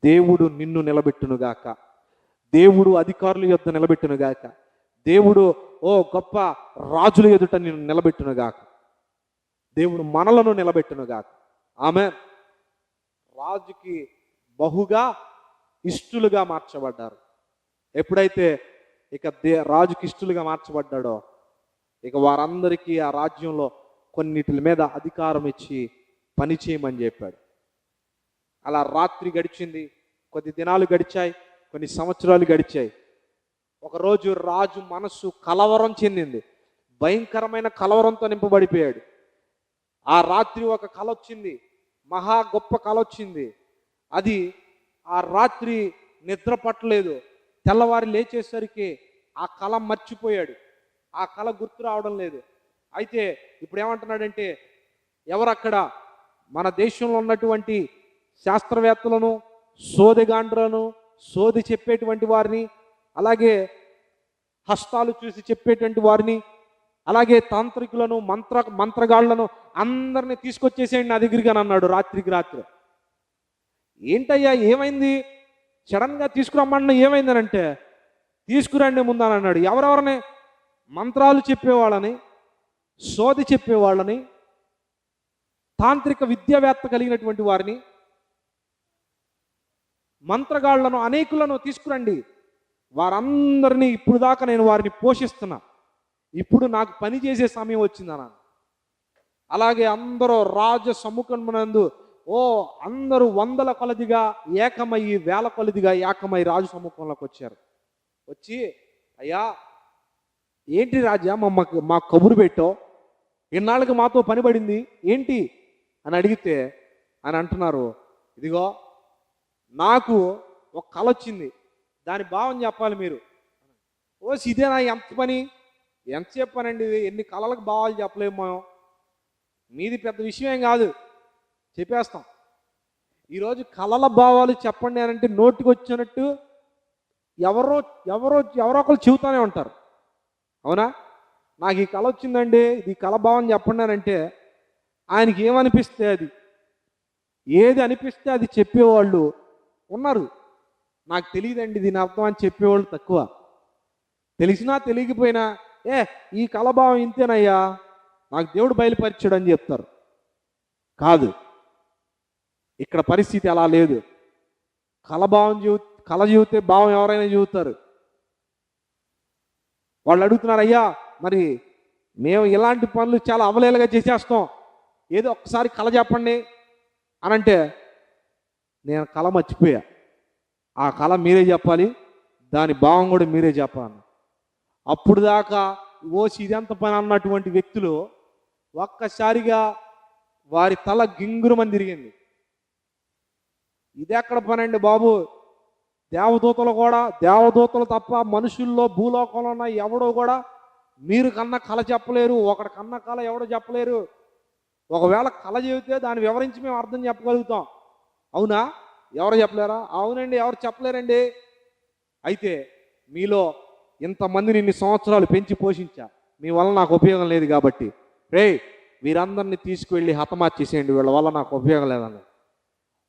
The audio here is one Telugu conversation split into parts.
దేవుడు నిన్ను నిలబెట్టునుగాక, దేవుడు అధికారుల యొద్ద నిలబెట్టునుగాక, దేవుడు గొప్ప రాజుల ఎదుట నిన్ను నిలబెట్టునుగాక, దేవుడు మనలను నిలబెట్టునుగాక. ఆమేన్. రాజుకి బహుగా ఇష్టలుగా మార్చబడ్డారు. ఎప్పుడైతే ఇక రాజుకి ఇష్టలుగా మార్చబడ్డాడో ఇక వారందరికీ ఆ రాజ్యంలో కొన్నిటి మీద అధికారం ఇచ్చి పని చేయమని చెప్పాడు. అలా రాత్రి గడిచింది, కొద్ది దినాలు గడిచాయి, కొన్ని సంవత్సరాలు గడిచాయి. ఒకరోజు రాజు మనస్సు కలవరం చెందింది, భయంకరమైన కలవరంతో నింపబడిపోయాడు. ఆ రాత్రి ఒక కల వచ్చింది, మహా గొప్ప కల వచ్చింది. అది ఆ రాత్రి నిద్ర పట్టలేదు. తెల్లవారి లేచేసరికి ఆ కల మర్చిపోయాడు, ఆ కల గుర్తు రావడం లేదు. అయితే ఇప్పుడు ఏమంటున్నాడంటే, ఎవరక్కడ మన దేశంలో ఉన్నటువంటి శాస్త్రవేత్తలను, సోదెగాండ్రులను, సోది చెప్పేటువంటి వారిని, అలాగే హస్తాలు చూసి చెప్పేటువంటి వారిని, అలాగే తాంత్రికులను, మంత్రగాళ్లను అందరినీ తీసుకొచ్చేసేయండి నా దగ్గరికి అని అన్నాడు రాత్రికి రాత్రి. ఏంటయ్యా ఏమైంది, సడన్గా తీసుకురమ్మన్న ఏమైందని అంటే, తీసుకురండి ముందని అన్నాడు. ఎవరెవరిని? మంత్రాలు చెప్పేవాళ్ళని, సోది చెప్పేవాళ్ళని, తాంత్రిక విద్యావేత్త కలిగినటువంటి వారిని, మంత్రగాళ్లను అనేకులను తీసుకురండి. వారందరినీ ఇప్పుడు దాకా నేను వారిని పోషిస్తున్నా, ఇప్పుడు నాకు పని చేసే సమయం వచ్చిందన్నాను. అలాగే అందరూ రాజ సముఖమునందు అందరూ వందల కొలదిగా ఏకమయ్యి, వేల కొలదిగా ఏకమై రాజు సముఖంలోకి వచ్చారు. వచ్చి, అయ్యా ఏంటి రాజా మా కబురు పెట్టావు, ఇన్నాళ్ళకి మాతో పని పడింది ఏంటి అని అడిగితే అని అంటున్నారు, ఇదిగో నాకు ఒక కల వచ్చింది, దాని భావం చెప్పాలి మీరు. ఇదేనా ఎంత పని, ఎంత చెప్పానండి, ఎన్ని కళలకు భావాలు చెప్పలేము, మీది పెద్ద విషయం ఏం కాదు, చెప్పేస్తాం. ఈరోజు కళల భావాలు చెప్పండి అని అంటే నోటికి వచ్చినట్టు ఎవరో ఒకరు చెబుతానే ఉంటారు. అవునా? నాకు ఈ కళ వచ్చిందండి, ఇది కళ భావం చెప్పండి అని అంటే ఆయనకి ఏమనిపిస్తే అది, ఏది అనిపిస్తే అది చెప్పేవాళ్ళు ఉన్నారు. నాకు తెలియదండి దీని అర్థం అని చెప్పేవాళ్ళు తక్కువ. తెలిసినా తెలియకపోయినా ఈ కళభావం ఇంతేనయ్యా, నాకు దేవుడు బయలుపరిచాడు అని చెప్తారు. కాదు, ఇక్కడ పరిస్థితి అలా లేదు. కళ చెబితే భావం ఎవరైనా చెబుతారు. వాళ్ళు అడుగుతున్నారు, అయ్యా మరి మేము ఇలాంటి పనులు చాలా అవలేలుగా చేసేస్తాం, ఏదో ఒక్కసారి కళ చెప్పండి అని అంటే, నేను కళ మర్చిపోయా, ఆ కళ మీరే చెప్పాలి, దాని భావం కూడా మీరే చెప్పాలి. అప్పుడు దాకా ఇదెంత పని అన్నటువంటి వ్యక్తులు ఒక్కసారిగా వారి తల గింగురుమని తిరిగింది. ఇది ఎక్కడ పని అండి బాబు, దేవదూతలు తప్ప మనుషుల్లో భూలోకంలో ఉన్న ఎవడో కూడా మీరు కన్నా కళ చెప్పలేరు, ఒకటి కన్నా కళ ఎవడో చెప్పలేరు. ఒకవేళ కళ చెబితే దాన్ని వివరించి మేము అర్థం చెప్పగలుగుతాం. అవునా? ఎవరు చెప్పలేరా? అవునండి, ఎవరు చెప్పలేరండి. అయితే మీలో ఇంతమందిని ఇన్ని సంవత్సరాలు పెంచి పోషించా, మీ వల్ల నాకు ఉపయోగం లేదు కాబట్టి వీరందరినీ తీసుకువెళ్ళి హతమార్చేసేయండి, వీళ్ళ వల్ల నాకు ఉపయోగం లేదని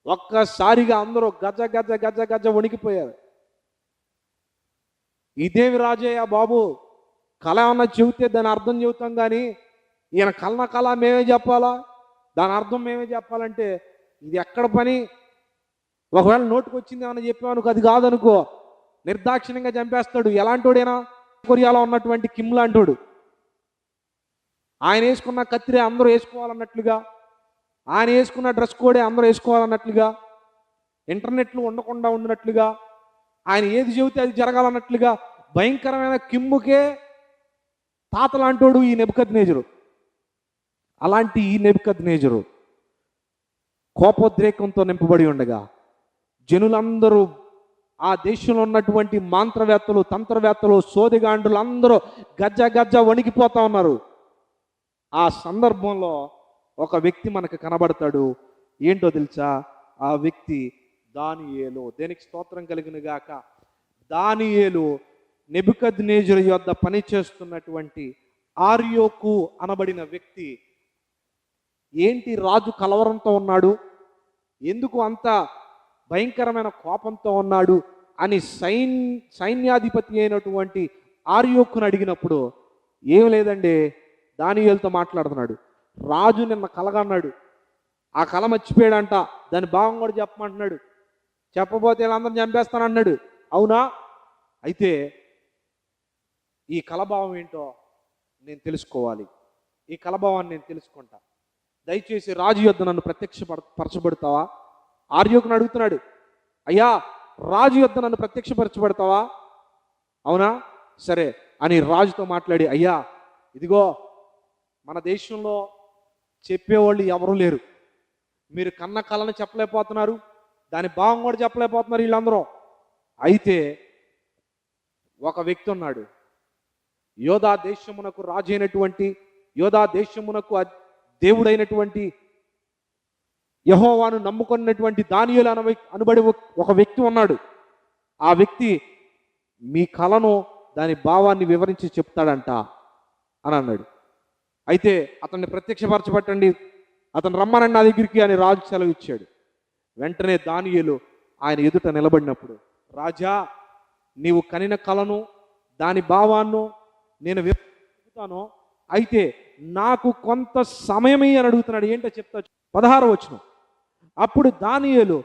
ఒక్కసారిగా అందరూ గజ గజ గజ గజ వణికిపోయారు. ఇదేమి రాజయ్య బాబు, కళ ఏమన్నా చెబితే దాని అర్థం చెబుతాం కానీ ఈయన కళ మేమే చెప్పాలా, దాని అర్థం మేమే చెప్పాలంటే ఇది ఎక్కడ పని? ఒకవేళ నోటుకు వచ్చింది ఏమన్నా చెప్పామనుకో, అది కాదనుకో నిర్దాక్షిణ్యంగా చంపేస్తాడు. ఎలాంటోడైనా కొరియాలో ఉన్నటువంటి కిమ్ లాంటోడు, ఆయన వేసుకున్న కత్తిరే అందరూ వేసుకోవాలన్నట్లుగా, ఆయన వేసుకున్న డ్రెస్ కోడే అందరూ వేసుకోవాలన్నట్లుగా, ఇంటర్నెట్లు ఉండకుండా ఉన్నట్లుగా, ఆయన ఏది చెబితే అది జరగాలన్నట్లుగా భయంకరమైన కిమ్ముకే తాత లాంటోడు ఈ నెబుకద్నెజరు. అలాంటి ఈ నెబుకద్నెజరు కోపోద్రేకంతో నింపబడి ఉండగా జనులందరూ, ఆ దేశంలో ఉన్నటువంటి మంత్రవేత్తలు, తంత్రవేత్తలు, సోదిగాండ్రులు అందరూ గజ్జ గజ్జ వణికిపోతా ఉన్నారు. ఆ సందర్భంలో ఒక వ్యక్తి మనకు కనబడతాడు. ఏంటో తెలుసా? ఆ వ్యక్తి దానియేలు. దేనికి స్తోత్రం కలుగును గాక. దానియేలు నెబుకద్నెజరు యొద్ద పనిచేస్తున్నటువంటి ఆర్యోకు అనబడిన వ్యక్తి. ఏంటి రాజు కలవరంతో ఉన్నాడు, ఎందుకు అంత భయంకరమైన కోపంతో ఉన్నాడు అని సైన్యాధిపతి అయినటువంటి ఆర్యోక్కును అడిగినప్పుడు ఏం లేదండి, దానియేలుతో మాట్లాడుతున్నాడు. రాజు నిన్న కలగన్నాడు, ఆ కల మర్చిపోయాడంట, దాని భావం కూడా చెప్పమంటున్నాడు. చెప్పబోతే వీళ్ళందరూ చంపేస్తానన్నాడు. అవునా? అయితే ఈ కలభావం ఏంటో నేను తెలుసుకోవాలి, ఈ కలభావాన్ని నేను తెలుసుకుంటా. దయచేసి రాజు యొద్ద నన్ను పరచబడతావా? ఆర్యోకుని అడుగుతున్నాడు, అయ్యా రాజు యొద్ద నన్ను ప్రత్యక్షపరచబడతావా? అవునా, సరే అని రాజుతో మాట్లాడి, అయ్యా ఇదిగో మన దేశంలో చెప్పేవాళ్ళు ఎవరూ లేరు, మీరు కన్న కళను చెప్పలేకపోతున్నారు, దాని భావం కూడా చెప్పలేకపోతున్నారు వీళ్ళందరూ. అయితే ఒక వ్యక్తి ఉన్నాడు, యోధా దేశమునకు రాజు అయినటువంటి, యోధా దేశమునకు దేవుడైనటువంటి యెహోవాను నమ్ముకున్నటువంటి దానియేలు అనబడి ఒక వ్యక్తి ఉన్నాడు. ఆ వ్యక్తి మీ కళను దాని భావాన్ని వివరించి చెప్తాడంట అని అన్నాడు. అయితే అతన్ని ప్రత్యక్షపరచబట్టండి, అతను రమ్మనండి నా దగ్గరికి అని రాజు సెలవు ఇచ్చాడు. వెంటనే దానియేలు ఆయన ఎదుట నిలబడినప్పుడు, రాజా నీవు కనిన కళను దాని భావాన్ని నేను చెప్తాను, అయితే నాకు కొంత సమయమే అని అడుగుతున్నాడు. ఏంటో చెప్తా. 16వ వచనం. అప్పుడు దానియేలు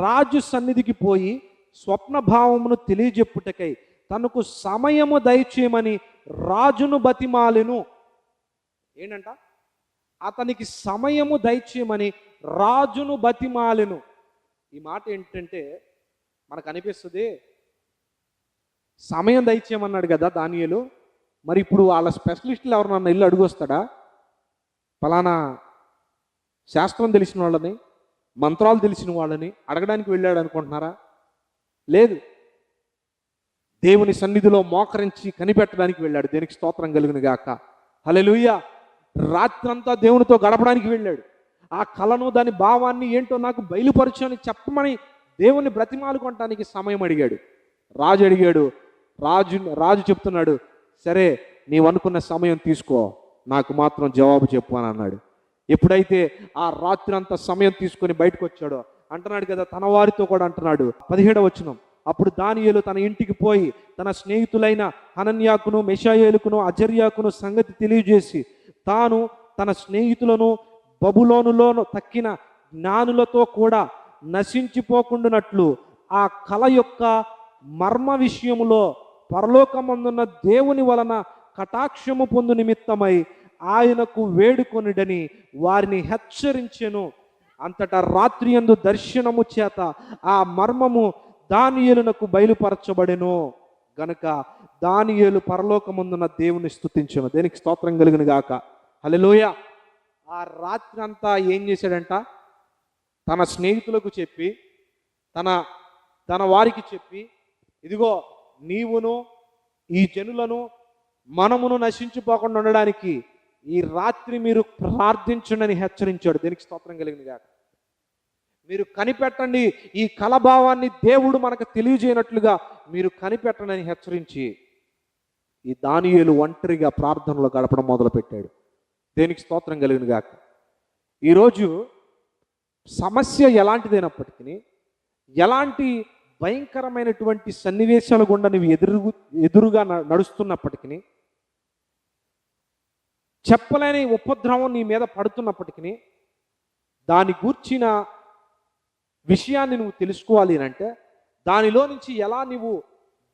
రాజు సన్నిధికి పోయి స్వప్న భావమును తెలియజెప్పుటకై తనకు సమయము దయచేయమని రాజును బతిమాలెను. ఏంటంట? అతనికి సమయము దయచేయమని రాజును బతిమాలెను. ఈ మాట ఏంటంటే మనకు అనిపిస్తుంది, సమయం దయచేయమన్నాడు కదా దానియేలు, మరి ఇప్పుడు వాళ్ళ స్పెషలిస్టులు ఎవరన్నా ఇల్లు అడుగొస్తాడా? ఫలానా శాస్త్రం తెలిసిన వాళ్ళని, మంత్రాలు తెలిసిన వాళ్ళని అడగడానికి వెళ్ళాడు అనుకుంటున్నారా? లేదు, దేవుని సన్నిధిలో మోకరించి కనిపెట్టడానికి వెళ్ళాడు. దేనికి స్తోత్రం కలుగును గాక. హల్లెలూయా. రాత్రంతా దేవునితో గడపడానికి వెళ్ళాడు. ఆ కళను దాని భావాన్ని ఏంటో నాకు బయలుపరచని చెప్పమని దేవుని బ్రతిమాలుకోవటానికి సమయం అడిగాడు. రాజు అడిగాడు. రాజు చెప్తున్నాడు, సరే నీవు అనుకున్న సమయం తీసుకో, నాకు మాత్రం జవాబు చెప్పు అని అన్నాడు. ఎప్పుడైతే ఆ రాత్రి అంతా సమయం తీసుకొని బయటకు వచ్చాడో అంటున్నాడు కదా, తన వారితో కూడా అంటున్నాడు. 17వ వచనం. అప్పుడు దానియేలు తన ఇంటికి పోయి తన స్నేహితులైన హనన్యాకును మెషాయేలుకును అజర్యాకును సంగతి తెలియజేసి తాను తన స్నేహితులను బబులోనులోను తక్కిన జ్ఞానులతో కూడా నశించిపోకుండానట్లు ఆ కళ యొక్క మర్మ విషయములో పరలోకమందున్న దేవుని వలన కటాక్షము పొందు నిమిత్తమై ఆయనకు వేడుకొనిడని వారిని హెచ్చరించెను. అంతటా రాత్రి యందు దర్శనము చేత ఆ మర్మము దానియేలునకు బయలుపరచబడెను గనుక దానియేలు పరలోకమందున్న దేవుని స్తుతించెను. దేనికి స్తోత్రం కలుగును గాక. హల్లెలూయా. ఆ రాత్రి అంతా ఏం చేశాడంట? తన స్నేహితులకు చెప్పి తన వారికి చెప్పి, ఇదిగో నీవును ఈ జనులను మనమును నశించిపోకుండా ఉండడానికి ఈ రాత్రి మీరు ప్రార్థించండి హెచ్చరించాడు. దేనికి స్తోత్రం కలిగింది కాక. మీరు కనిపెట్టండి, ఈ కలభావాన్ని దేవుడు మనకు తెలియజేయనట్లుగా మీరు కనిపెట్టండి అని హెచ్చరించి ఈ దానియేలు ఒంటరిగా ప్రార్థనలో గడపడం మొదలుపెట్టాడు. దేనికి స్తోత్రం కలిగింది గాక. ఈరోజు సమస్య ఎలాంటిదైనప్పటికీ, ఎలాంటి భయంకరమైనటువంటి సన్నివేశాల గుండా నువ్వు ఎదురుగా నడుస్తున్నప్పటికీ, చెప్పలేని ఉపద్రవం నీ మీద పడుతున్నప్పటికీ, దాని గూర్చిన విషయాన్ని నువ్వు తెలుసుకోవాలి అని అంటే, దానిలో నుంచి ఎలా నువ్వు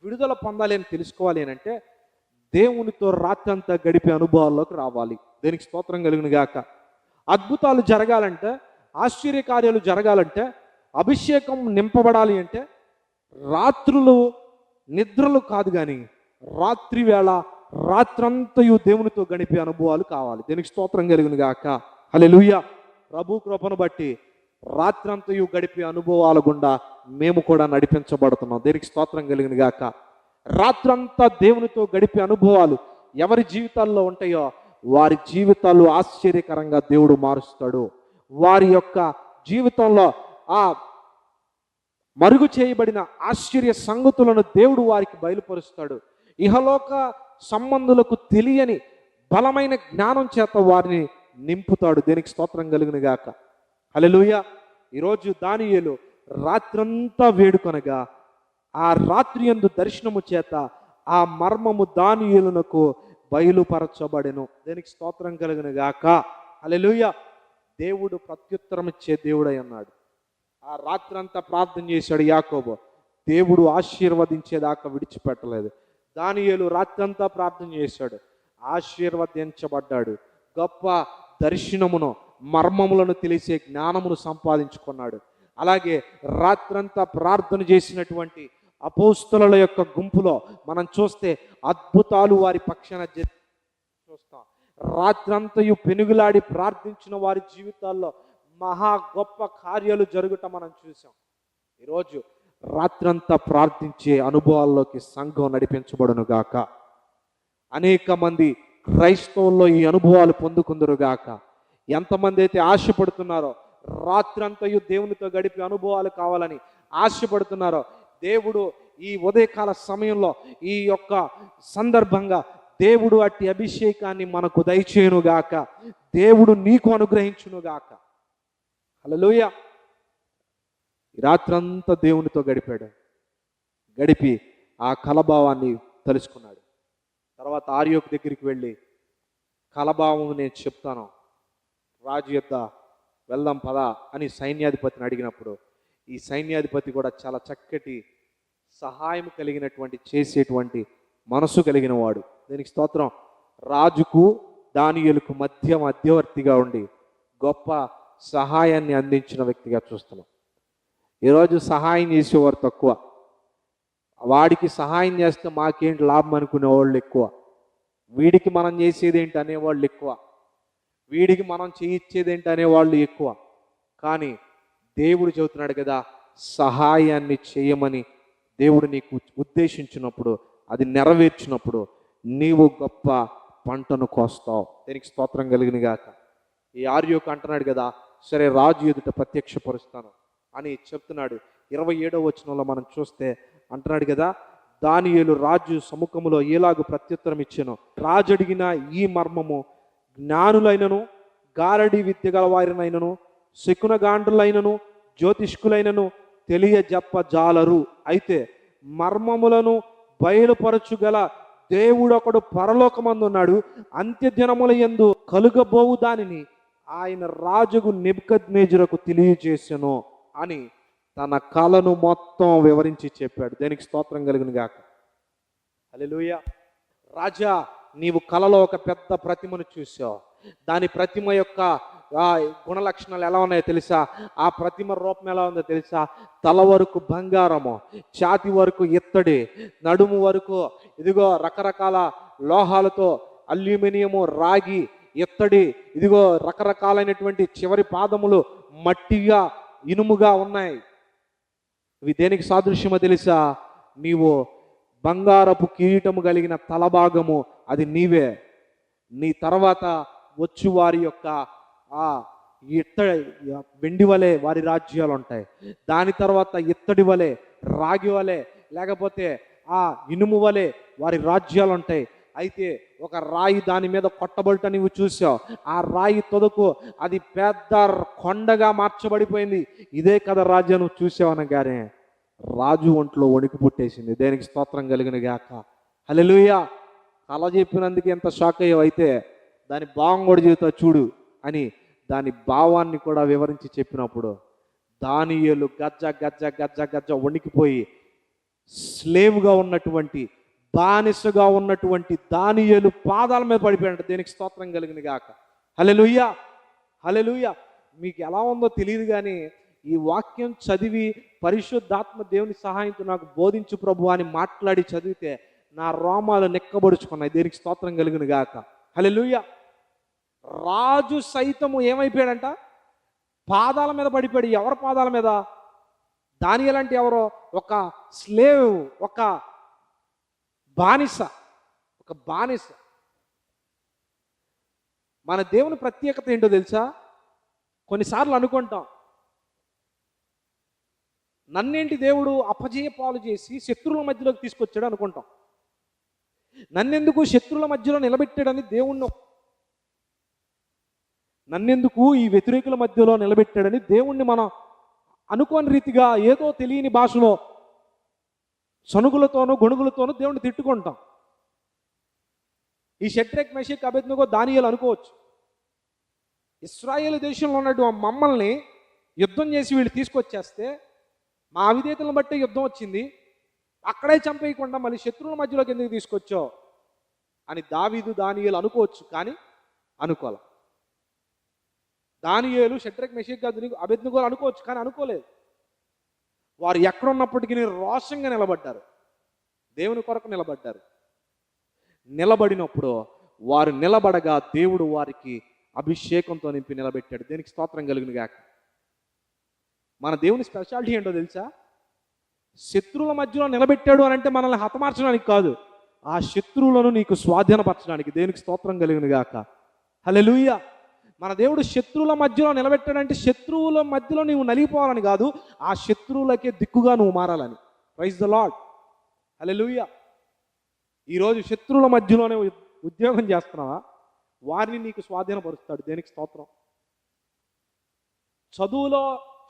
విడుదల పొందాలి అని తెలుసుకోవాలి అని అంటే, దేవునితో రాత్రంతా గడిపే అనుభవాల్లోకి రావాలి. దేనికి స్తోత్రం కలుగును గాక. అద్భుతాలు జరగాలంటే, ఆశ్చర్యకార్యాలు జరగాలంటే, అభిషేకం నింపబడాలి అంటే రాత్రులు నిద్రలు కాదు, కానీ రాత్రి వేళ రాత్రంతయు దేవునితో గడిపే అనుభవాలు కావాలి. దేనికి స్తోత్రం కలుగును గాక. హల్లెలూయా. ప్రభు కృపను బట్టి రాత్రంతయు గడిపే అనుభవాల గుండా మేము కూడా నడిపించబడుతున్నాం. దేనికి స్తోత్రం కలుగును గాక. రాత్రంతా దేవునితో గడిపే అనుభవాలు ఎవరి జీవితాల్లో ఉంటాయో వారి జీవితాలు ఆశ్చర్యకరంగా దేవుడు మారుస్తాడు. వారి యొక్క జీవితంలో ఆ మరుగు చేయబడిన ఆశ్చర్య సంగతులను దేవుడు వారికి బయలుపరుస్తాడు. ఇహలోక సంబంధులకు తెలియని బలమైన జ్ఞానం చేత వారిని నింపుతాడు. దేనికి స్తోత్రం కలుగును గాక. హల్లెలూయా. ఈరోజు దానియేలు రాత్రంతా వేడుకొనగా ఆ రాత్రి యందు దర్శనము చేత ఆ మర్మము దానియేలునకు బయలుపరచబడెను. దేనికి స్తోత్రం కలుగును గాక. హల్లెలూయా. దేవుడు ప్రత్యుత్తరం ఇచ్చే దేవుడై ఉన్నాడు. ఆ రాత్రంతా ప్రార్థన చేశాడు యాకోబు. దేవుడు ఆశీర్వదించేదాకా విడిచిపెట్టలేదు. దానియేలు రాత్రంతా ప్రార్థన చేశాడు, ఆశీర్వదించబడ్డాడు. గొప్ప దర్శనమును, మర్మములను తెలిసే జ్ఞానమును సంపాదించుకున్నాడు. అలాగే రాత్రంతా ప్రార్థన చేసినటువంటి అపోస్తలుల యొక్క గుంపులో మనం చూస్తే అద్భుతాలు వారి పక్షాన చూస్తాం. రాత్రంతయు పెనుగులాడి ప్రార్థించిన వారి జీవితాల్లో మహా గొప్ప కార్యాలు జరుగుట మనం చూసాం. ఈరోజు రాత్రంతా ప్రార్థించే అనుభవాల్లోకి సంఘం నడిపించబడును గాక. అనేక మంది క్రైస్తవుల్లో ఈ అనుభవాలు పొందుకుందరు గాక. ఎంతమంది అయితే ఆశపడుతున్నారో, రాత్రంతయు దేవునితో గడిపే అనుభవాలు కావాలని ఆశపడుతున్నారో, దేవుడు ఈ ఉదయకాల సమయంలో ఈ యొక్క సందర్భంగా దేవుడు అట్టి అభిషేకాన్ని మనకు దయచేయునుగాక. దేవుడు నీకు అనుగ్రహించునుగాక. హల్లెలూయా. రాత్రంతా దేవునితో గడిపి ఆ కలభావాన్ని తెలుసుకున్నాడు. తర్వాత ఆర్యోకు దగ్గరికి వెళ్ళి, కలభావం నేను చెప్తాను, రాజు యొద్ద వెళ్దాం పదా అని సైన్యాధిపతిని అడిగినప్పుడు, ఈ సైన్యాధిపతి కూడా చాలా చక్కటి సహాయం కలిగినటువంటి, చేసేటువంటి మనసు కలిగిన వాడు. దీనికి స్తోత్రం. రాజుకు దానియేలుకు మధ్యవర్తిగా ఉండి గొప్ప సహాయాన్ని అందించిన వ్యక్తిగా చూస్తున్నాం. ఈరోజు సహాయం చేసేవారు తక్కువ, వాడికి సహాయం చేస్తే మాకేంటి లాభం అనుకునే వాళ్ళు ఎక్కువ, వీడికి మనం చేసేది ఏంటి అనేవాళ్ళు ఎక్కువ, వీడికి మనం చేయించేది ఏంటి అనేవాళ్ళు ఎక్కువ. కానీ దేవుడు చెబుతున్నాడు కదా, సహాయాన్ని చేయమని దేవుడు నీకు ఉద్దేశించినప్పుడు, అది నెరవేర్చినప్పుడు నీవు గొప్ప పంటను కోస్తావు. దీనికి స్తోత్రం కలిగిన గాక. ఈ ఆర్యోకు అంటున్నాడు కదా, సరే రాజు ఎదుట ప్రత్యక్షపరుస్తాను అని చెప్తున్నాడు. 27వ వచనంలో మనం చూస్తే అంటున్నాడు కదా, దానియేలు రాజు సముఖములో ఏలాగు ప్రత్యుత్తరం ఇచ్చాను. రాజు అడిగిన ఈ మర్మము జ్ఞానులైనను, గారడి విద్య గలవారినైనను, శకునగాండ్రులైనను, జ్యోతిష్కులైనను తెలియజెప్పజాలరు. అయితే మర్మములను బయలుపరచుగల దేవుడొకడు పరలోకమందు ఉన్నాడు. అంత్యదినముల యందు కలుగబోవు దానిని ఆయన రాజుకు నెబుకద్నెజరుకు తెలియజేసెను అని తన కళను మొత్తం వివరించి చెప్పాడు. దేనికి స్తోత్రం కలుగును గాక. హల్లెలూయా. రాజా, నీవు కలలో ఒక పెద్ద ప్రతిమను చూసావు. దాని ప్రతిమ యొక్క గుణలక్షణాలు ఎలా ఉన్నాయో తెలుసా? ఆ ప్రతిమ రూపం ఎలా ఉందో తెలుసా? తల వరకు బంగారము, ఛాతి వరకు ఇత్తడి, నడుము వరకు ఇదిగో రకరకాల లోహాలతో, అల్యూమినియము, రాగి, ఇత్తడి, ఇదిగో రకరకాలైనటువంటి చివరి పాదములు మట్టిగా, ఇనుముగా ఉన్నాయి. ఇవి దేనికి సాదృశ్యమో తెలుసా? నీవు బంగారపు కిరీటము కలిగిన తలభాగము అది నీవే. నీ తర్వాత వచ్చు వారి యొక్క వెండి వలె వారి రాజ్యాలు ఉంటాయి. దాని తర్వాత ఇత్తడి వలె, రాగి వలె, లేకపోతే ఇనుము వలె వారి రాజ్యాలు ఉంటాయి. అయితే ఒక రాయి దాని మీద కొట్టబడుట నీవు చూసావు. ఆ రాయి తొదకు అది పెద్ద కొండగా మార్చబడిపోయింది. ఇదే కదా రాజు, నువ్వు చూసావనగానే రాజు ఒంట్లో వణికి పుట్టేసింది. దేనికి స్తోత్రం కలిగిన గాక. హల్లెలూయా. కల చెప్పినందుకు ఎంత షాక్ అయ్యావు, అయితే దాని భావం కూడా చెబుతా చూడు అని దాని భావాన్ని కూడా వివరించి చెప్పినప్పుడు దానియేలు గజ్జ గజ్జ గజ్జ గజ్జ వణికిపోయి, స్లేవ్గా ఉన్నటువంటి, బానిసగా ఉన్నటువంటి దానియేలు పాదాల మీద పడిపోయాడు. దేనికి స్తోత్రం కలిగిన గాక. హల్లెలూయా. హల్లెలూయా. మీకు ఎలా ఉందో తెలియదు కానీ ఈ వాక్యం చదివి పరిశుద్ధాత్మ దేవుని సహాయంతో నాకు బోధించు ప్రభు అని మాట్లాడి చదివితే నా రోమాలు నెక్కబడుచుకున్నాయి. దేనికి స్తోత్రం కలిగిన గాక. హల్లెలూయా. రాజు సైతము ఏమైపోయాడంట? పాదాల మీద పడిపోయాడు. ఎవరి పాదాల మీద? దానియేలు అంటే ఎవరో? ఒక స్లేవ్, ఒక బానిస. మన దేవుని ప్రత్యేకత ఏంటో తెలుసా? కొన్నిసార్లు అనుకుంటాం, నన్నేంటి దేవుడు అపజయ పాలు చేసి శత్రువుల మధ్యలోకి తీసుకొచ్చాడు అనుకుంటాం. నన్నెందుకు శత్రువుల మధ్యలో నిలబెట్టాడని దేవుణ్ణి, నన్నెందుకు ఈ వ్యతిరేకుల మధ్యలో నిలబెట్టాడని దేవుణ్ణి మనం అనుకోని రీతిగా ఏదో తెలియని భాషలో సనుగులతోనూ గొణుగులతోనూ దేవుణ్ణి తిట్టుకుంటాం. ఈ షడ్రక్ మెషక్ అబేద్నెగో దానియేలు అనుకోవచ్చు, ఇశ్రాయేలు దేశంలో ఉన్నటువంటి మమ్మల్ని యుద్ధం చేసి వీళ్ళు తీసుకొచ్చేస్తే మా అవిధేతలను బట్టి యుద్ధం వచ్చింది, అక్కడే చంపేయకుండా మళ్ళీ శత్రువుల మధ్యలోకి ఎందుకు తీసుకొచ్చావు అని దావీదు దానియేలు అనుకోవచ్చు. కానీ అనుకోలే. దానియేలు షడ్రక్ మెషక్ అబేద్నెగో అనుకోవచ్చు, కానీ అనుకోలేదు. వారు ఎక్కడున్నప్పటికీ రోషంగా నిలబడ్డారు, దేవుని కొరకు నిలబడ్డారు. నిలబడినప్పుడు వారు నిలబడగా దేవుడు వారికి అభిషేకంతో నింపి నిలబెట్టాడు. దేనికి స్తోత్రం కలుగును గాక. మన దేవుని స్పెషాలిటీ ఏంటో తెలుసా? శత్రువుల మధ్యలో నిలబెట్టాడు అని అంటే మనల్ని హతమార్చడానికి కాదు, ఆ శత్రువులను నీకు స్వాధీనపరచడానికి. దేనికి స్తోత్రం కలుగును గాక. హల్లెలూయా. మన దేవుడు శత్రువుల మధ్యలో నిలబెట్టాడంటే శత్రువుల మధ్యలో నీవు నలిగిపోవాలని కాదు, ఆ శత్రువులకే దిక్కుగా నువ్వు మారాలని. Praise the lord. హల్లెలూయా. ఈరోజు శత్రువుల మధ్యలోనే ఉద్యోగం చేస్తున్నావా? వారిని నీకు స్వాధీనపరుస్తాడు. దేనికి స్తోత్రం. చదువులో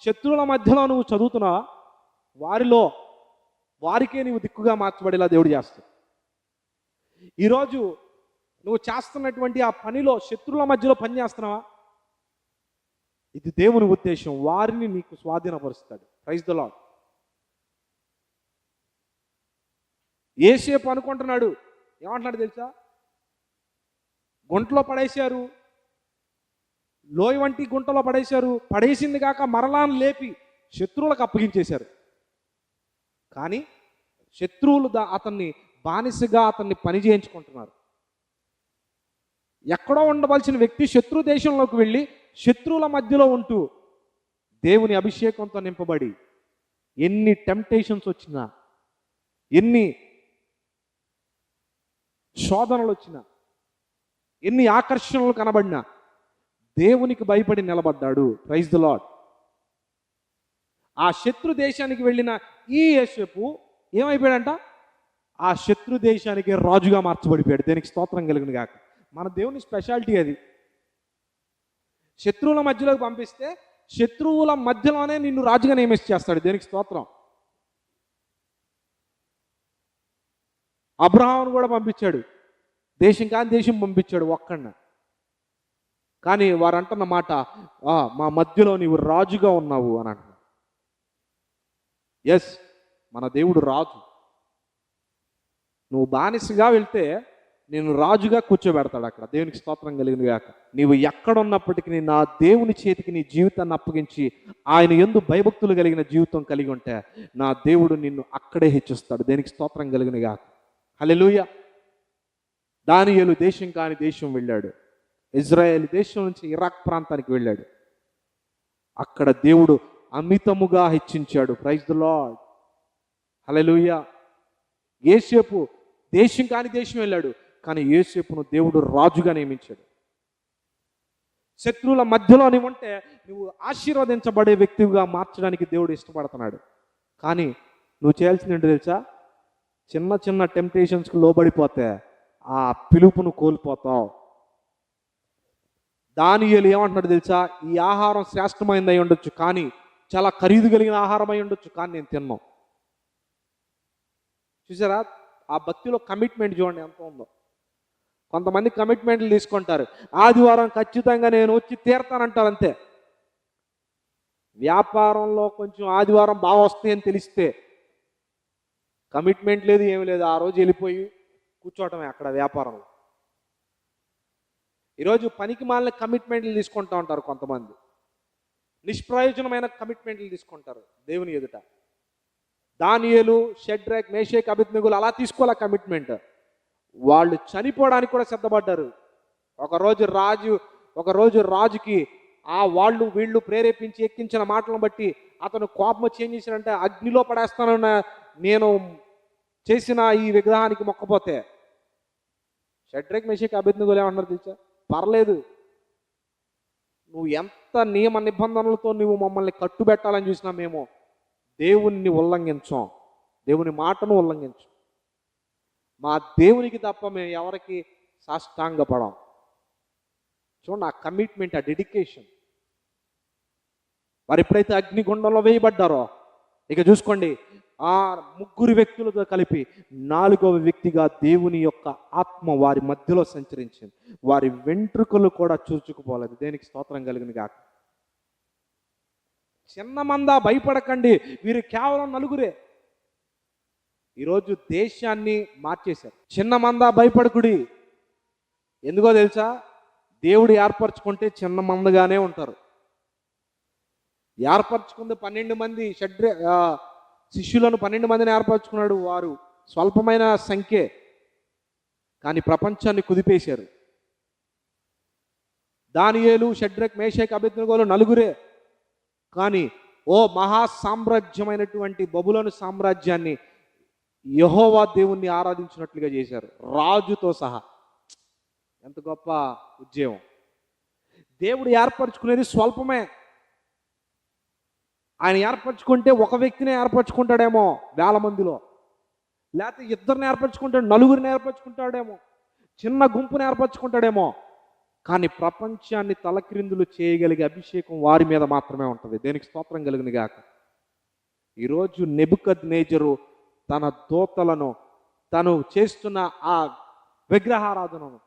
శత్రువుల మధ్యలో నువ్వు చదువుతున్నావా? వారికే నీవు దిక్కుగా మార్చబడేలా దేవుడు చేస్తాడు. ఈరోజు నువ్వు చేస్తున్నటువంటి ఆ పనిలో శత్రువుల మధ్యలో పని చేస్తున్నావా? ఇది దేవుని ఉద్దేశం, వారిని నీకు స్వాధీనపరుస్తాడు. Praise the lord. యోసేపు అనుకుంటున్నాడు, ఏమంటున్నాడు తెలుసా? గుంటలో పడేశారు, లోయ వంటి గుంటలో పడేశారు, పడేసింది కాక మరలాను లేపి శత్రువులకు అప్పగించేశారు. కానీ శత్రువులు అతన్ని బానిసగా అతన్ని పని చేయించుకుంటున్నారు. ఎక్కడో ఉండవలసిన వ్యక్తి శత్రు దేశంలోకి వెళ్ళి శత్రువుల మధ్యలో ఉంటూ దేవుని అభిషేకంతో నింపబడి ఎన్ని టెంప్టేషన్స్ వచ్చినా, ఎన్ని శోధనలు వచ్చినా, ఎన్ని ఆకర్షణలు కనబడినా దేవునికి భయపడి నిలబడ్డాడు. Praise the Lord. ఆ శత్రు దేశానికి వెళ్ళిన ఈ యోసేపు ఏమైపోయాడంట? ఆ శత్రు దేశానికి రాజుగా మార్చబడిపోయాడు. దేనికి స్తోత్రం కలుగును గాక. మన దేవుని స్పెషాలిటీ అది. శత్రువుల మధ్యలోకి పంపిస్తే శత్రువుల మధ్యలోనే నిన్ను రాజుగా నియమించేస్తాడు. దేనికి స్తోత్రం. అబ్రహామును కూడా పంపించాడు, దేశం కాని దేశం పంపించాడు ఒక్కడిన. కానీ వారు అంటున్న మాట, మా మధ్యలో నీవు రాజుగా ఉన్నావు అని అంటున్నాడు. ఎస్, మన దేవుడు రాజు. నువ్వు బానిసగా వెళ్తే నేను రాజుగా కూర్చోబెడతాడు అక్కడ. దేవునికి స్తోత్రం కలిగిన గాక. నీవు ఎక్కడున్నప్పటికీ నా దేవుని చేతికి నీ జీవితాన్ని అప్పగించి ఆయన యందు భయభక్తులు కలిగిన జీవితం కలిగి ఉంటే నా దేవుడు నిన్ను అక్కడే హెచ్చిస్తాడు. దేనికి స్తోత్రం కలిగిన గాక. హల్లెలూయా. దానియేలు దేశం కాని దేశం వెళ్ళాడు, ఇజ్రాయేల్ దేశం నుంచి ఇరాక్ ప్రాంతానికి వెళ్ళాడు. అక్కడ దేవుడు అమితముగా హెచ్చించాడు. Praise the lord. హల్లెలూయా. యోసేపు దేశం కాని దేశం వెళ్ళాడు, కానీ యోసేపును దేవుడు రాజుగా నియమించాడు. శత్రువుల మధ్యలో నీవు ఉంటే నువ్వు ఆశీర్వదించబడే వ్యక్తిగా మార్చడానికి దేవుడు ఇష్టపడుతున్నాడు. కానీ నువ్వు చేయాల్సింది ఏంటో తెలుసా? చిన్న చిన్న టెంప్టేషన్స్కి లోబడిపోతే ఆ పిలుపును కోల్పోతావు. దానియేలు ఏమంటున్నాడు తెలుసా? ఈ ఆహారం శ్రేష్టమైనది అయి ఉండొచ్చు, కానీ చాలా ఖరీదు కలిగిన ఆహారం అయి ఉండొచ్చు, కానీ నేను తిన్నాం. చూసారా? ఆ భక్తిలో కమిట్మెంట్ చూడండి ఎంత ఉందో. కొంతమంది కమిట్మెంట్లు తీసుకుంటారు, ఆదివారం ఖచ్చితంగా నేను వచ్చి తీరతానంటారు అంతే. వ్యాపారంలో కొంచెం ఆదివారం బాగా వస్తాయని తెలిస్తే కమిట్మెంట్ లేదు, ఏమి లేదు, ఆ రోజు వెళ్ళిపోయి కూర్చోవటమే అక్కడ వ్యాపారంలో. ఈరోజు పనికి మాలిన కమిట్మెంట్లు తీసుకుంటూ ఉంటారు కొంతమంది, నిష్ప్రయోజనమైన కమిట్మెంట్లు తీసుకుంటారు దేవుని ఎదుట. దానియేలు, షడ్రక్, మేషక్, అబేద్నెగోలు అలా తీసుకోలే కమిట్మెంట్. వాళ్ళు చనిపోవడానికి కూడా సిద్ధపడ్డారు. ఒకరోజు రాజుకి వాళ్ళు వీళ్ళు ప్రేరేపించి ఎక్కించిన మాటలను బట్టి అతను కోపం వచ్చి ఏం చేశాడంటే, అగ్నిలో పడేస్తానన్న నేను చేసిన ఈ విగ్రహానికి మొక్కపోతే. షడ్రక్, మేషక్, అబేద్నెగోలు ఏమన్నారు తెలుసా? పర్లేదు, నువ్వు ఎంత నియమ నిబంధనలతో నువ్వు మమ్మల్ని కట్టుబెట్టాలని చూసినా మేము దేవుణ్ణి ఉల్లంఘించాం, దేవుని మాటను ఉల్లంఘించాం. మా దేవునికి తప్ప మేము ఎవరికి సాష్టాంగపడం. చూడండి ఆ కమిట్మెంట్, ఆ డెడికేషన్. వారు ఎప్పుడైతే అగ్నిగుండంలో వేయబడ్డారో, ఇక చూసుకోండి, ఆ ముగ్గురు వ్యక్తులతో కలిపి 4వ వ్యక్తిగా దేవుని యొక్క ఆత్మ వారి మధ్యలో సంచరించింది. వారి వెంట్రుకలు కూడా చూచుకుపోలేదు. దేనికి స్తోత్రం కలిగిన గాక. చిన్న మంద, భయపడకండి, వీరు కేవలం నలుగురే. ఈరోజు దేశాన్ని మార్చేశారు. చిన్న మంద, భయపడకుడి. ఎందుకో తెలుసా? దేవుడు ఏర్పరచుకుంటే చిన్న మందగానే ఉంటారు. ఏర్పరచుకుంది 12 మంది శిష్యులను 12 మందిని ఏర్పరచుకున్నాడు. వారు స్వల్పమైన సంఖ్యే, కానీ ప్రపంచాన్ని కుదిపేశారు. దానియేలు, షడ్రక్, మేషక్, అబేద్నెగోలు నలుగురే, కానీ ఓ మహా సామ్రాజ్యమైనటువంటి బబులోను సామ్రాజ్యాన్ని యెహోవా దేవుణ్ణి ఆరాధించినట్లుగా చేశారు, రాజుతో సహా. ఎంత గొప్ప ఉద్యమం! దేవుడు ఏర్పరచుకునేది స్వల్పమే. ఆయన ఏర్పరచుకుంటే ఒక వ్యక్తిని ఏర్పరచుకుంటాడేమో 1000 మందిలో, లేకపోతే ఇద్దరిని ఏర్పరచుకుంటాడు, నలుగురిని ఏర్పరచుకుంటాడేమో, చిన్న గుంపుని ఏర్పరచుకుంటాడేమో, కానీ ప్రపంచాన్ని తలక్రిందులు చేయగలిగే అభిషేకం వారి మీద మాత్రమే ఉంటుంది. దేనికి స్తోత్రం కలుగును గాక. ఈరోజు నెబుకద్నెజరు తన దూతలను, తను చేస్తున్న ఆ విగ్రహారాధనను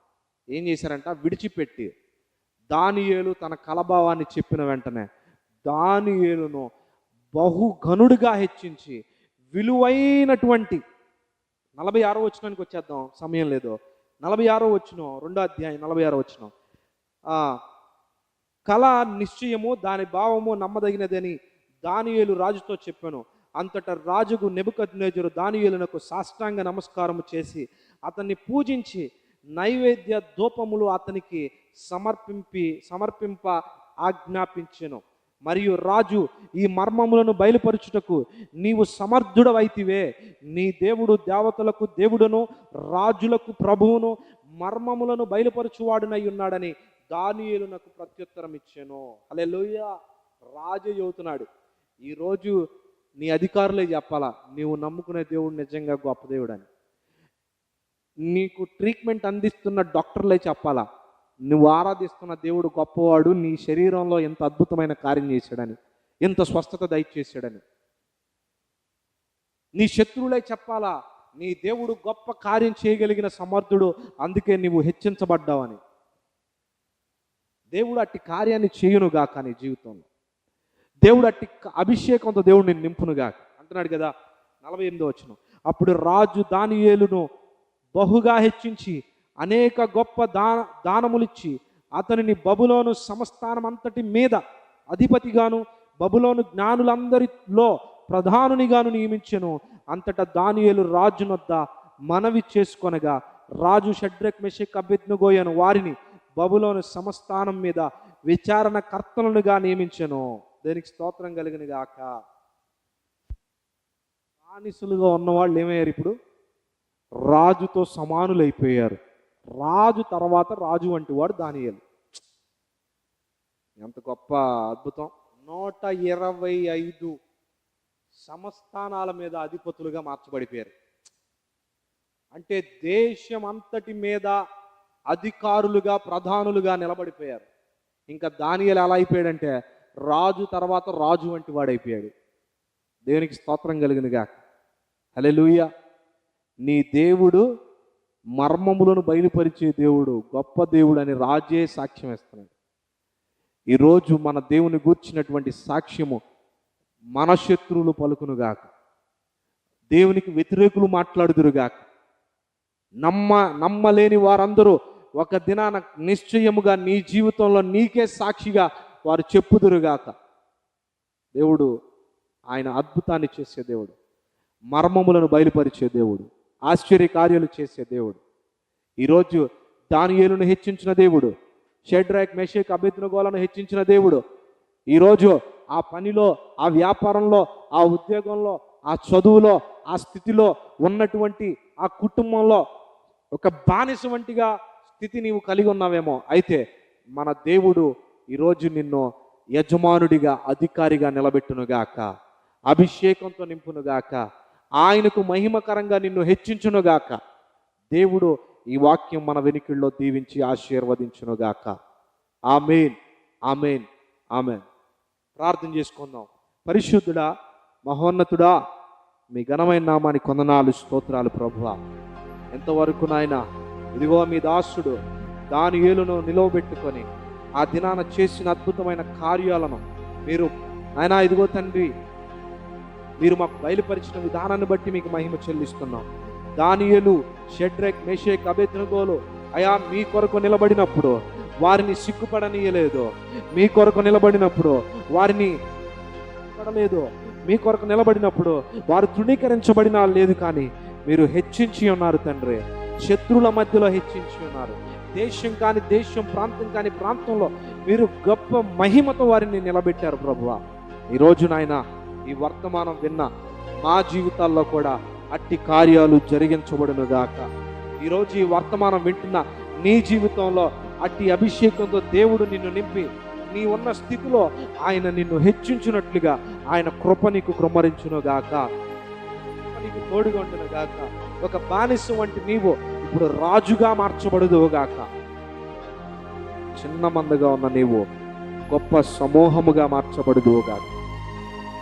ఏం చేశారంట? విడిచిపెట్టి దానియేలు తన కలభావాన్ని చెప్పిన వెంటనే దానియేలును బహుఘనుడిగా హెచ్చించి విలువైనటువంటి 46వ వచనానికి వచ్చేద్దాం, సమయం లేదు. 46వ వచనం, 2వ అధ్యాయం 46వ వచనం. కళ నిశ్చయము, దాని భావము నమ్మదగినదని దానియేలు రాజుతో చెప్పాను. అంతటా రాజుకు నెబుకద్నెజరు దానియేలునకు సాష్టాంగ నమస్కారము చేసి అతన్ని పూజించి నైవేద్య ధూపములు అతనికి సమర్పింప ఆజ్ఞాపించెను. మరియు రాజు, ఈ మర్మములను బయలుపరచుటకు నీవు సమర్థుడవైతివే. నీ దేవుడు దేవతలకు దేవుడును, రాజులకు ప్రభువును, మర్మములను బయలుపరచువాడునై ఉన్నాడని దానియేలునకు ప్రత్యుత్తరం ఇచ్చాను. హల్లెలూయా. రాజు చెబుతున్నాడు, ఈరోజు నీ అధికారులే చెప్పాలా నీవు నమ్ముకునే దేవుడు నిజంగా గొప్ప దేవుడు అని. నీకు ట్రీట్మెంట్ అందిస్తున్న డాక్టర్లే చెప్పాలా నువ్వు ఆరాధిస్తున్న దేవుడు గొప్పవాడు, నీ శరీరంలో ఎంత అద్భుతమైన కార్యం చేశాడని, ఎంత స్వస్థత దయచేశాడని. నీ శత్రువులే చెప్పాలా నీ దేవుడు గొప్ప కార్యం చేయగలిగిన సమర్థుడు, అందుకే నీవు హెచ్చించబడ్డావని. దేవుడు అట్టి కార్యాన్ని చేయునుగాక నీ జీవితంలో. దేవుడు అట్టి అభిషేకంతో దేవుడు నిన్ను నింపునుగాక అంటున్నాడు కదా. 48వ వచనం. అప్పుడు రాజు దానియేలును బహుగా హెచ్చించి అనేక గొప్ప దానములిచ్చి అతనిని బబులోను సంస్థానం అంతటి మీద అధిపతిగాను బబులోను జ్ఞానులందరిలో ప్రధానునిగాను నియమించెను. అంతటా దానియేలు రాజునొద్ద మనవి చేసుకొనగా రాజు షడ్రక్, మెషక్, అబేద్నెగోయను వారిని బబులోను సంస్థానం మీద విచారణ కర్తలుగా నియమించెను. దేనికి స్తోత్రం కలిగిన గాక. బానిసలుగా ఉన్నవాళ్ళు ఏమయ్యారు? ఇప్పుడు రాజుతో సమానులైపోయారు. రాజు తర్వాత రాజు వంటి వాడు దానియేలు. ఎంత గొప్ప అద్భుతం! 125 సంస్థానాల మీద అధిపతులుగా మార్చబడిపోయారు. అంటే దేశం అంతటి మీద అధికారులుగా, ప్రధానులుగా నిలబడిపోయారు. ఇంకా దానియేలు ఎలా అయిపోయాడంటే రాజు తర్వాత రాజు వంటి వాడైపోయాడు. దేవునికి స్తోత్రం కలిగిన గాక. హల్లెలూయా. నీ దేవుడు మర్మములను బయలుపరిచే దేవుడు, గొప్ప దేవుడు అని రాజే సాక్ష్యం ఇస్తున్నాడు. ఈరోజు మన దేవుని గూర్చినటువంటి సాక్ష్యము మన శత్రువులు పలుకునుగాక, దేవునికి వ్యతిరేకులు మాట్లాడుదురుగాక, నమ్మలేని వారందరూ ఒక దినాన నిశ్చయముగా నీ జీవితంలో నీకే సాక్షిగా వారు చెప్పుదురుగాక. దేవుడు ఆయన అద్భుతాన్ని చేసే దేవుడు, మర్మములను బయలుపరిచే దేవుడు, ఆశ్చర్య కార్యాలు చేసే దేవుడు. ఈరోజు దానియేలును హెచ్చించిన దేవుడు, షడ్రక్, మెషక్, అబేద్నెగోలను హెచ్చించిన దేవుడు ఈరోజు ఆ పనిలో, ఆ వ్యాపారంలో, ఆ ఉద్యోగంలో, ఆ చదువులో, ఆ స్థితిలో ఉన్నటువంటి ఆ కుటుంబంలో ఒక బానిస వంటిగా స్థితి నీవు కలిగి ఉన్నావేమో. అయితే మన దేవుడు ఈరోజు నిన్ను యజమానుడిగా, అధికారిగా నిలబెట్టునుగాక, అభిషేకంతో నింపునుగాక, ఆయనకు మహిమకరంగా నిన్ను హెచ్చించునుగాక. దేవుడు ఈ వాక్యం మన వెనుకల్లో దీవించి ఆశీర్వదించునుగాక. ఆమేన్, ఆమేన్, ఆమేన్. ప్రార్థన చేసుకుందాం. పరిశుద్ధుడా, మహోన్నతుడా, మీ ఘనమైన నామానికి వందనాలు, స్తోత్రాలు ప్రభువా. ఎంతవరకు నాయన ఇదిగో మీ దాసుడు దానియేలును నిలవబెట్టుకొని ఆ దినాన చేసిన అద్భుతమైన కార్యాలను మీరు నాయన ఇదిగో తండ్రి మీరు మాకు బయలుపరిచిన విధానాన్ని బట్టి మీకు మహిమ చెల్లిస్తున్నాం. దానియేలు, షడ్రక్, మేషక్, అబేద్నెగోలు అయా మీ కొరకు నిలబడినప్పుడు వారిని సిగ్గుపడనీయలేదు. మీ కొరకు నిలబడినప్పుడు వారిని పడలేదు. మీ కొరకు నిలబడినప్పుడు వారు తృణీకరించబడినా లేదు, కానీ మీరు హెచ్చించి ఉన్నారు తండ్రి. శత్రువుల మధ్యలో హెచ్చించి ఉన్నారు. దేశం కాని దేశం, ప్రాంతం కాని ప్రాంతంలో మీరు గొప్ప మహిమతో వారిని నిలబెట్టారు ప్రభువా. ఈరోజు నాయన ఈ వర్తమానం విన్న మా జీవితాల్లో కూడా అట్టి కార్యాలు జరిగించబడును గాక. ఈరోజు ఈ వర్తమానం వింటున్న నీ జీవితంలో అట్టి అభిషేకంతో దేవుడు నిన్ను నింపి నీ ఉన్న స్థితిలో ఆయన నిన్ను హెచ్చించినట్లుగా ఆయన కృప నీకు కృమ్మరించును గాక. నీకు తోడుగా ఉండును గాక. ఒక బానిస వంటి నీవు ఇప్పుడు రాజుగా మార్చబడుదువు గాక. చిన్న మందగా ఉన్న నీవు గొప్ప సమూహముగా మార్చబడుదువు గాక.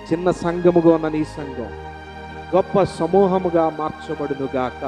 చిన్న సంఘముగా ఉన్న నీ సంఘం గొప్ప సమూహముగా మార్చబడును గాక.